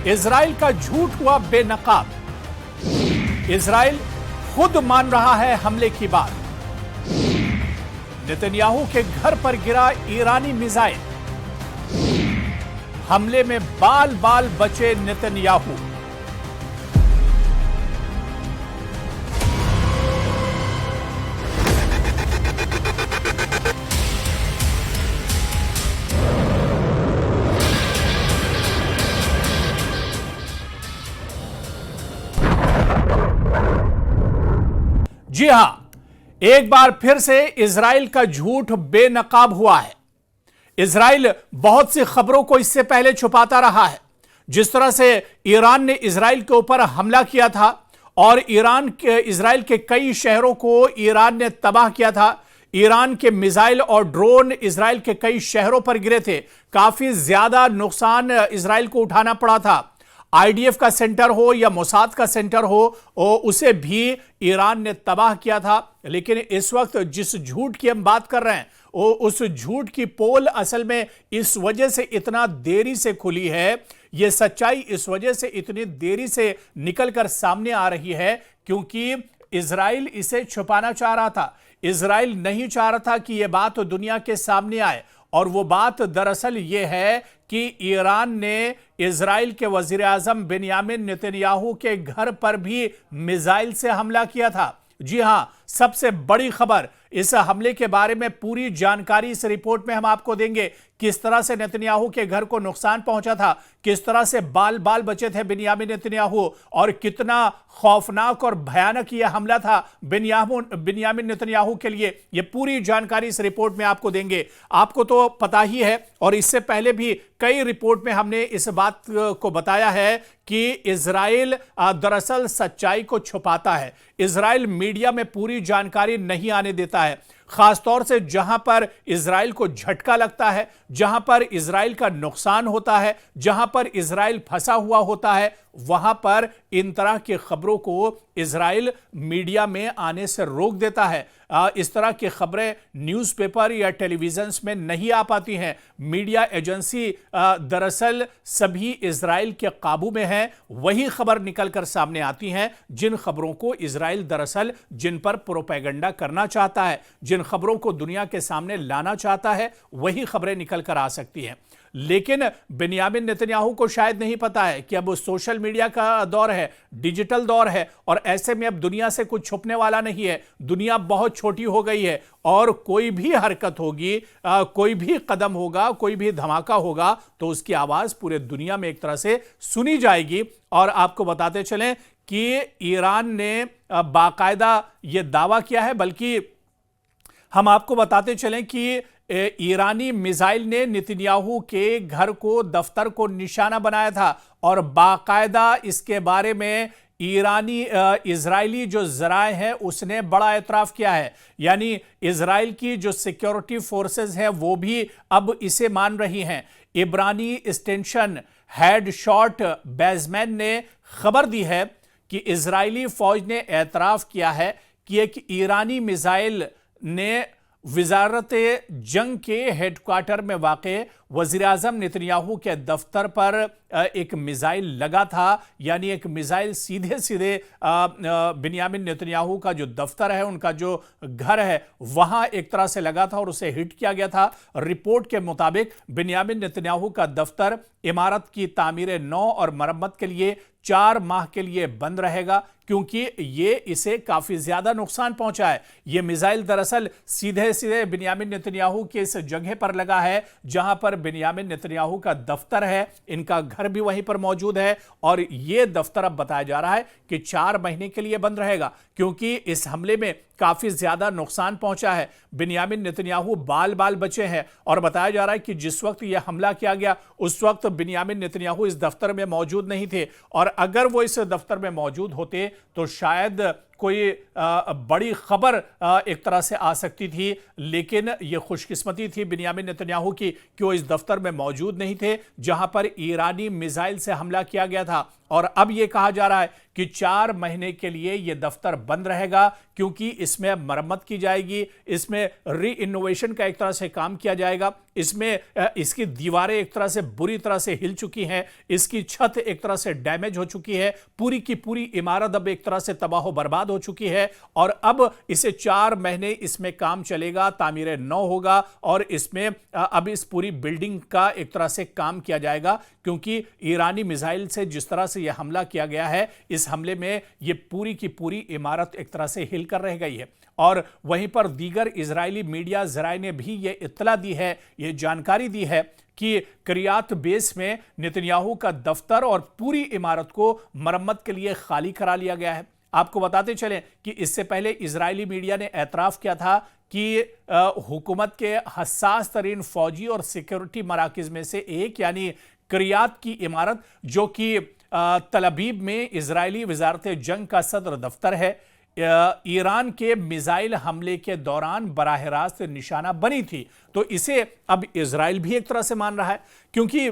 Israel का झूठ हुआ बेनकाब। इजराइल खुद मान रहा है हमले की बात। नेतन्याहू के घर पर गिरा ईरानी मिसाइल। हमले में बाल बाल बचे नेतन्याहू। जी हां, एक बार फिर से इजराइल का झूठ बेनकाब हुआ है। इजराइल बहुत सी खबरों को इससे पहले छुपाता रहा है। जिस तरह से ईरान ने इजराइल के ऊपर हमला किया था और इजराइल के कई शहरों को ईरान ने तबाह किया था। ईरान के मिसाइल और ड्रोन इजराइल के कई शहरों पर गिरे थे। काफी ज्यादा नुकसान इजराइल को उठाना पड़ा था। आईडीएफ का सेंटर हो या मोसाद का सेंटर हो, उसे भी ईरान ने तबाह किया था। लेकिन इस वक्त जिस झूठ की हम बात कर रहे हैं, उस झूठ की पोल असल में इस वजह से इतना देरी से खुली है, यह सच्चाई इस वजह से इतनी देरी से निकलकर सामने आ रही है क्योंकि इजराइल इसे छुपाना चाह रहा था। इजराइल नहीं चाह रहा था कि यह बात दुनिया के सामने आए। और वो बात दरअसल ये है कि ईरान ने इजराइल के वजीर आजम बेंयामिन नेतन्याहू के घर पर भी मिसाइल से हमला किया था। जी हां, सबसे बड़ी खबर, इस हमले के बारे में पूरी जानकारी इस रिपोर्ट में हम आपको देंगे। किस तरह से नेतन्याहू के घर को नुकसान पहुंचा था, किस तरह से बाल बाल बचे थे बेंयामिन नेतन्याहू, और कितना खौफनाक और भयानक यह हमला था बेंयामिन नेतन्याहू के लिए। यह पूरी जानकारी इस रिपोर्ट में आपको देंगे। आपको तो पता ही है और इससे पहले भी कई रिपोर्ट में हमने इस बात को बताया है कि इजराइल दरअसल सच्चाई को छुपाता है। इजराइल मीडिया में पूरी जानकारी नहीं आने देता है। खासतौर से जहां पर इजराइल को झटका लगता है, जहां पर इजराइल का नुकसान होता है, जहां पर इजराइल फंसा हुआ होता है, वहां पर इन तरह की खबरों को इजराइल मीडिया में आने से रोक देता है। इस तरह की खबरें न्यूज़पेपर या टेलीविजन में नहीं आ पाती हैं। मीडिया एजेंसी दरअसल सभी इजराइल के काबू में है। वही खबर निकलकर सामने आती हैं जिन खबरों को इजराइल दरअसल जिन पर प्रोपेगेंडा करना चाहता है, जिन खबरों को दुनिया के सामने लाना चाहता है, वही खबरें निकलकर आ सकती हैं। लेकिन बेंयामिन नेतन्याहू को शायद नहीं पता है कि अब सोशल मीडिया का दौर है, डिजिटल दौर है, और ऐसे में अब दुनिया से कुछ छुपने वाला नहीं है। दुनिया बहुत छोटी हो गई है और कोई भी हरकत होगी, कोई भी कदम होगा, कोई भी धमाका होगा तो उसकी आवाज पूरे दुनिया में एक तरह से सुनी जाएगी। और आपको बताते चलें कि ईरान ने बाकायदा यह दावा किया है, बल्कि हम आपको बताते चलें कि ईरानी मिसाइल ने नेतन्याहू के घर को, दफ्तर को निशाना बनाया था और बाकायदा इसके बारे में इजरायली जो जराए हैं उसने बड़ा एतराफ किया है। यानी इजराइल की जो सिक्योरिटी फोर्सेस हैं वो भी अब इसे मान रही हैं। इब्रानी एक्सटेंशन हेड शॉट बेजमैन ने खबर दी है कि इजरायली फौज ने एतराफ किया है कि एक ईरानी मिसाइल ने वजारत जंग के हेडक्वार्टर में वाक़े वज़ीर आज़म नेतन्याहू के दफ्तर पर एक मिसाइल लगा था। यानी एक मिसाइल सीधे सीधे बेंयामिन नेतन्याहू का जो दफ्तर है, उनका जो घर है, वहां एक तरह से लगा था और उसे हिट किया गया था। रिपोर्ट के मुताबिक बेंयामिन नेतन्याहू का दफ्तर इमारत की तामीर नौ और मरम्मत के लिए 4 माह के लिए बंद रहेगा क्योंकि ये इसे काफी ज्यादा नुकसान पहुंचा है। ये मिसाइल दरअसल सीधे सीधे बेंयामिन नेतन्याहू के इस जगह पर लगा है जहां पर बेंयामिन नेतन्याहू का दफ्तर है। इनका घर भी वहीं पर मौजूद है और यह दफ्तर अब बताया जा रहा है कि 4 महीने के लिए बंद रहेगा क्योंकि इस हमले में काफी ज्यादा नुकसान पहुंचा है। बेंयामिन नेतन्याहू बाल बाल बचे हैं और बताया जा रहा है कि जिस वक्त यह हमला किया गया उस वक्त बेंयामिन नेतन्याहू इस दफ्तर में मौजूद नहीं थे, और अगर वो इस दफ्तर में मौजूद होते तो शायद कोई बड़ी खबर एक तरह से आ सकती थी। लेकिन यह खुशकिस्मती थी बेंयामिन नेतन्याहू की कि वो इस दफ्तर में मौजूद नहीं थे जहां पर ईरानी मिसाइल से हमला किया गया था। और अब यह कहा जा रहा है कि 4 महीने के लिए यह दफ्तर बंद रहेगा, क्योंकि इसमें मरम्मत की जाएगी, इसमें री इनोवेशन का एक तरह से काम किया जाएगा, इसमें इसकी दीवारें एक तरह से बुरी तरह से हिल चुकी हैं, इसकी छत एक तरह से डैमेज हो चुकी है, पूरी की पूरी इमारत अब एक तरह से तबाह बर्बाद हो चुकी है और अब इसे 4 महीने इसमें काम चलेगा, तामीर नौ होगा और इसमें अब इस पूरी बिल्डिंग का एक तरह से काम किया जाएगा, क्योंकि ईरानी मिसाइल से जिस तरह से यह हमला किया गया है, इस हमले में यह पूरी की पूरी इमारत एक तरह से हिलकर रह गई है। और वहीं पर दीगर इजरायली मीडिया जराए ने भी यह इत्तला दी है, यह जानकारी दी है कि किरियात बेस में नेतन्याहू का दफ्तर और पूरी इमारत को मरम्मत के लिए खाली करा लिया गया है। आपको बताते चलें कि इससे पहले इजरायली मीडिया ने एतराफ किया था कि हुकूमत के हसास तरीन फौजी और सिक्योरिटी मराकज में से एक यानी किरियात की इमारत, जो कि तल अबीब में इजरायली वजारत जंग का सदर दफ्तर है, ईरान के मिसाइल हमले के दौरान बराह रास्त निशाना बनी थी। तो इसे अब इजराइल भी एक तरह से मान रहा है, क्योंकि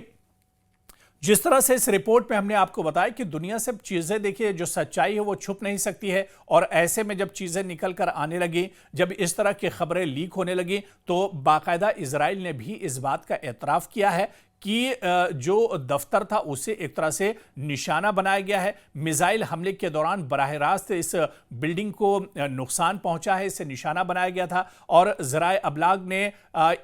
जिस तरह से इस रिपोर्ट में हमने आपको बताया कि दुनिया से चीजें, देखिए, जो सच्चाई है वो छुप नहीं सकती है, और ऐसे में जब चीजें निकल कर आने लगी, जब इस तरह की खबरें लीक होने लगी, तो बाकायदा इजराइल ने भी इस बात का एतराफ किया है कि जो दफ्तर था उसे एक तरह से निशाना बनाया गया है। मिसाइल हमले के दौरान बराह रास्त इस बिल्डिंग को नुकसान पहुंचा है, इसे निशाना बनाया गया था। और ज़राए अबलाग ने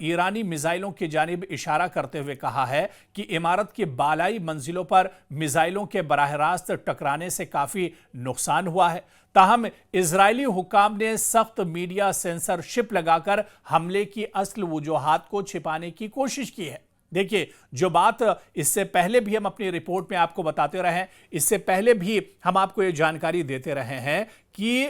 ईरानी मिसाइलों की जानिब इशारा करते हुए कहा है कि इमारत की बालाई मंजिलों पर मिसाइलों के बराह रास्त टकराने से काफ़ी नुकसान हुआ है। ताहम इजरायली हुकाम ने सख्त मीडिया सेंसरशिप लगाकर हमले की असल वजूहात को छिपाने की कोशिश की है। देखिए, जो बात इससे पहले भी हम अपनी रिपोर्ट में आपको बताते रहे हैं, इससे पहले भी हम आपको ये जानकारी देते रहे हैं कि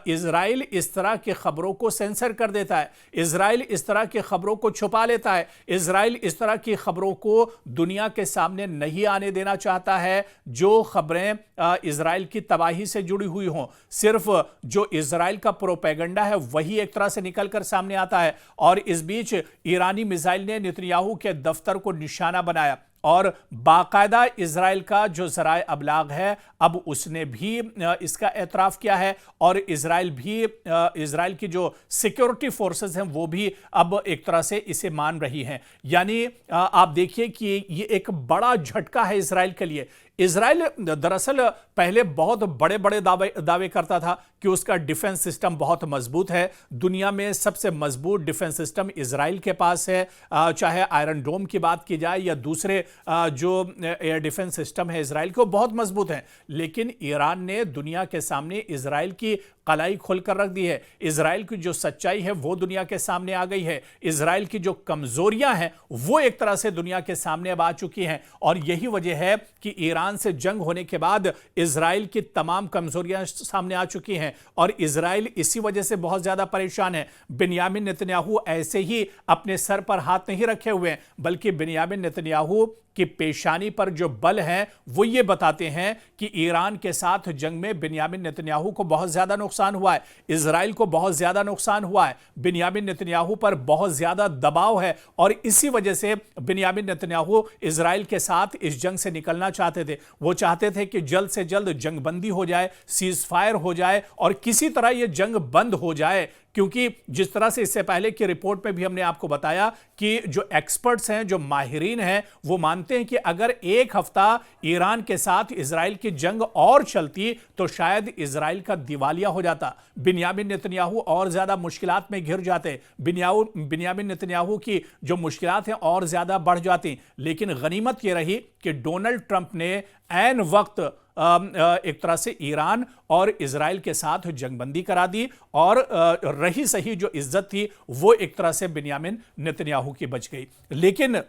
इजराइल इस तरह की खबरों को सेंसर कर देता है, इजराइल इस तरह की खबरों को छुपा लेता है, इजराइल इस तरह की खबरों को दुनिया के सामने नहीं आने देना चाहता है जो खबरें इजराइल की तबाही से जुड़ी हुई हों। सिर्फ जो इजराइल का प्रोपेगेंडा है वही एक तरह से निकल कर सामने आता है। और इस बीच ईरानी मिसाइल ने नेतन्याहू के दफ्तर को निशाना बनाया और बाकायदा इजराइल का जो ज़राए अबलाग है अब उसने भी इसका एतराफ़ किया है, और इजराइल की जो सिक्योरिटी फोर्सेस हैं वो भी अब एक तरह से इसे मान रही हैं। यानी आप देखिए कि ये एक बड़ा झटका है इजराइल के लिए। इजराइल दरअसल पहले बहुत बड़े बड़े दावे करता था कि उसका डिफेंस सिस्टम बहुत मजबूत है, दुनिया में सबसे मजबूत डिफेंस सिस्टम इजराइल के पास है, चाहे आयरन डोम की बात की जाए या दूसरे जो एयर डिफेंस सिस्टम है इजराइल के, वो बहुत मजबूत हैं। लेकिन ईरान ने दुनिया के सामने इजराइल की कलाई खोलकर रख दी है। इजराइल की जो सच्चाई है वो दुनिया के सामने आ गई है, इजराइल की जो कमजोरियां हैं वो एक तरह से दुनिया के सामने अब आ चुकी हैं। और यही वजह है कि ईरान से जंग होने के बाद इजराइल की तमाम कमजोरियां सामने आ चुकी हैं और इजराइल इसी वजह से बहुत ज्यादा परेशान है। बिन्यामिन नेतन्याहू ऐसे ही अपने सर पर हाथ नहीं रखे हुए हैं, बल्कि बिन्यामिन नेतन्याहू कि पेशानी पर जो बल है वो ये बताते हैं कि ईरान के साथ जंग में बिन्यामिन नेतन्याहू को बहुत ज्यादा नुकसान हुआ है, इजराइल को बहुत ज्यादा नुकसान हुआ है, बिन्यामिन नेतन्याहू पर बहुत ज्यादा दबाव है। और इसी वजह से बिन्यामिन नेतन्याहू इजराइल के साथ इस जंग से निकलना चाहते थे। वो चाहते थे कि जल्द से जल्द जंगबंदी हो जाए, सीज फायर हो जाए और किसी तरह यह जंग बंद हो जाए, क्योंकि जिस तरह से इससे पहले की रिपोर्ट में भी हमने आपको बताया कि जो एक्सपर्ट्स हैं, जो माहिरीन हैं, वो मानते हैं कि अगर एक हफ्ता ईरान के साथ इजराइल की जंग और चलती तो शायद इजराइल का दिवालिया हो जाता, बिन्यामिन नेतन्याहू और ज्यादा मुश्किलात में घिर जाते, बिन्यामिन नेतन्याहू की जो मुश्किलात हैं और ज्यादा बढ़ जाती। लेकिन गनीमत यह रही कि डोनाल्ड ट्रंप ने ऐन वक्त एक तरह से ईरान और इजराइल के साथ जंगबंदी करा दी और रही सही जो इज्जत थी वो एक तरह से बिन्यामिन नेतन्याहू की बच गई। लेकिन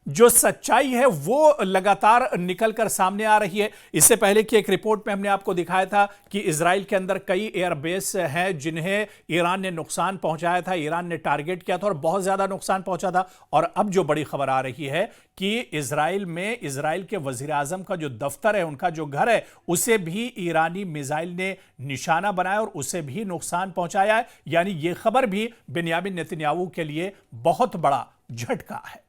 जो सच्चाई है वो लगातार निकलकर सामने आ रही है। इससे पहले की एक रिपोर्ट में हमने आपको दिखाया था कि इजराइल के अंदर कई एयरबेस हैं जिन्हें ईरान ने नुकसान पहुंचाया था, ईरान ने टारगेट किया था और बहुत ज्यादा नुकसान पहुंचा था। और अब जो बड़ी खबर आ रही है कि इजराइल में इजराइल के वजीर आजम का जो दफ्तर है, उनका जो घर है, उसे भी ईरानी मिसाइल ने निशाना बनाया और उसे भी नुकसान पहुंचाया है। यानी यह खबर भी बिन्यामिन नेतन्याहू के लिए बहुत बड़ा झटका है।